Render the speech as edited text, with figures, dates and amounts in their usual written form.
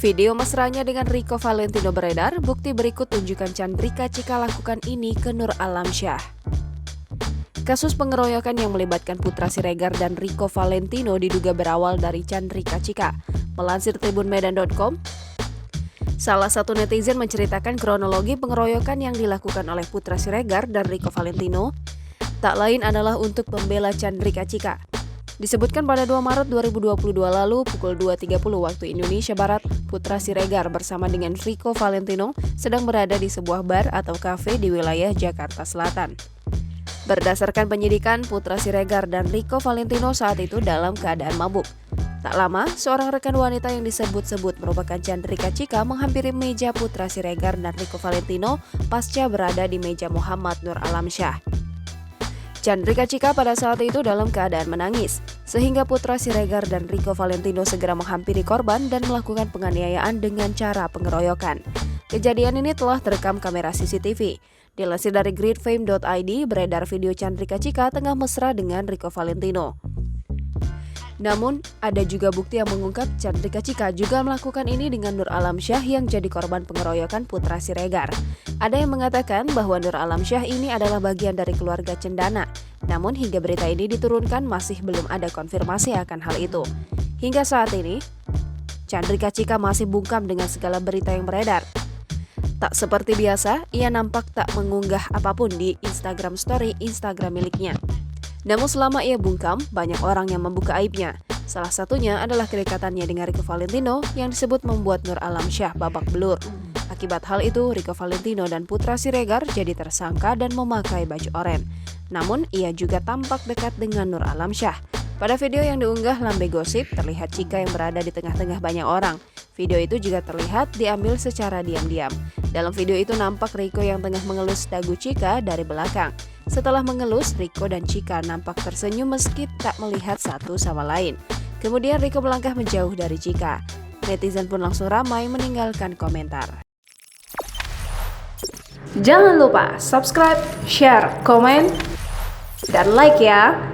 Video mesranya dengan Rico Valentino beredar, bukti berikut tunjukkan Chandrika Cika lakukan ini ke Nur Alamsyah. Kasus pengeroyokan yang melibatkan Putra Siregar dan Rico Valentino diduga berawal dari Chandrika Cika. Melansir tribunmedan.com, salah satu netizen menceritakan kronologi pengeroyokan yang dilakukan oleh Putra Siregar dan Rico Valentino tak lain adalah untuk membela Chandrika Cika. Disebutkan pada 2 Maret 2022 lalu pukul 2.30 waktu Indonesia Barat, Putra Siregar bersama dengan Rico Valentino sedang berada di sebuah bar atau kafe di wilayah Jakarta Selatan. Berdasarkan penyidikan, Putra Siregar dan Rico Valentino saat itu dalam keadaan mabuk. Tak lama, seorang rekan wanita yang disebut-sebut merupakan Chandrika Cika menghampiri meja Putra Siregar dan Rico Valentino pasca berada di meja Muhammad Nur Alamsyah. Chandrika Cika pada saat itu dalam keadaan menangis, sehingga Putra Siregar dan Rico Valentino segera menghampiri korban dan melakukan penganiayaan dengan cara pengeroyokan. Kejadian ini telah terekam kamera CCTV. Dilansir dari gridfame.id, beredar video Chandrika Cika tengah mesra dengan Rico Valentino. Namun, ada juga bukti yang mengungkap Chandrika Cika juga melakukan ini dengan Nur Alamsyah yang jadi korban pengeroyokan Putra Siregar. Ada yang mengatakan bahwa Nur Alamsyah ini adalah bagian dari keluarga cendana. Namun hingga berita ini diturunkan masih belum ada konfirmasi akan hal itu. Hingga saat ini, Chandrika Cika masih bungkam dengan segala berita yang beredar. Tak seperti biasa, ia nampak tak mengunggah apapun di Instagram Story Instagram miliknya. Namun selama ia bungkam, banyak orang yang membuka aibnya. Salah satunya adalah kedekatannya dengan Rico Valentino yang disebut membuat Nur Alamsyah babak belur. Akibat hal itu, Rico Valentino dan Putra Siregar jadi tersangka dan memakai baju oranye. Namun, ia juga tampak dekat dengan Nur Alamsyah. Pada video yang diunggah Lambe Gosip, terlihat Cika yang berada di tengah-tengah banyak orang. Video itu juga terlihat diambil secara diam-diam. Dalam video itu nampak Rico yang tengah mengelus dagu Cika dari belakang. Setelah mengelus, Rico dan Cika nampak tersenyum meski tak melihat satu sama lain. Kemudian Rico melangkah menjauh dari Cika. Netizen pun langsung ramai meninggalkan komentar. Jangan lupa subscribe, share, komen, dan like ya!